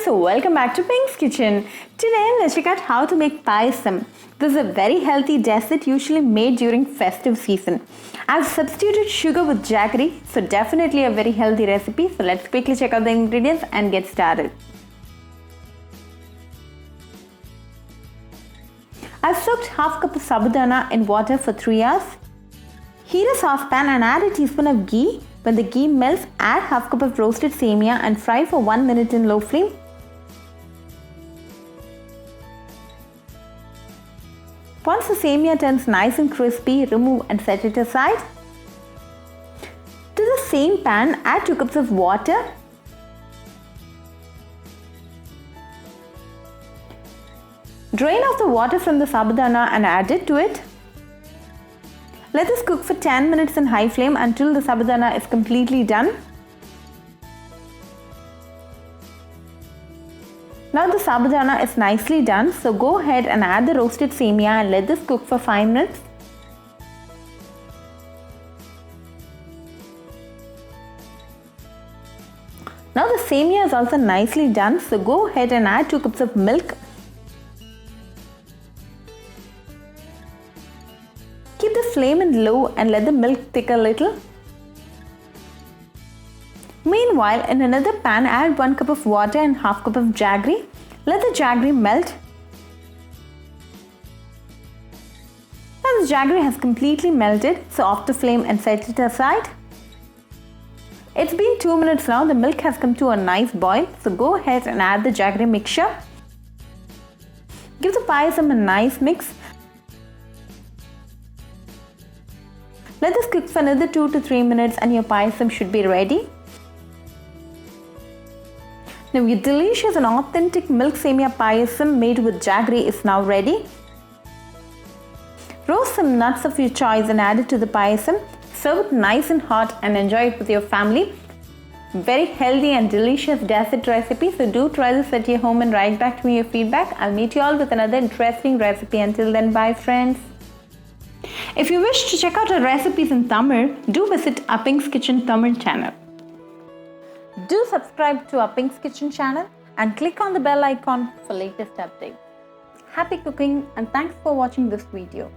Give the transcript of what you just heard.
friends, welcome back to Pink's Kitchen. Today let's check out how to make payasam. This is a very healthy dessert usually made during festive season. I've substituted sugar with jaggery, so definitely a very healthy recipe. So let's quickly check out the ingredients and get started. I've soaked half cup of sabudana in water for 3 hours. Heat a saucepan and add a teaspoon of ghee. When the ghee melts, add half cup of roasted semeya and fry for 1 minute in low flame. Once the semeya turns nice and crispy, remove and set it aside. To the same pan, add 2 cups of water. Drain off the water from the sabudana and add it to it. Let this cook for 10 minutes in high flame until the sabudana is completely done. Now the sabudana is nicely done, so go ahead and add the roasted semeya and let this cook for 5 minutes. Now the semeya is also nicely done, so go ahead and add 2 cups of milk. Keep the flame in low and let the milk thick a little. Meanwhile, in another pan, add 1 cup of water and half cup of jaggery. Let the jaggery melt. Now the jaggery has completely melted, so off the flame and set it aside. It's been 2 minutes now. The milk has come to a nice boil, so go ahead and add the jaggery mixture. Give the payasam a nice mix. Let this cook for another 2 to 3 minutes and your payasam should be ready. Now your delicious and authentic milk semeya payasam made with jaggery is now ready. Roast some nuts of your choice and add it to the payasam. Serve it nice and hot and enjoy it with your family. Very healthy and delicious dessert recipe, so do try this at your home and write back to me your feedback. I'll meet you all with another interesting recipe. Until then, bye friends. If you wish to check out our recipes in Tamil, do visit our Pink's Kitchen Tamil channel. Do subscribe to our Pink's Kitchen channel and click on the bell icon for latest updates. Happy cooking and thanks for watching this video.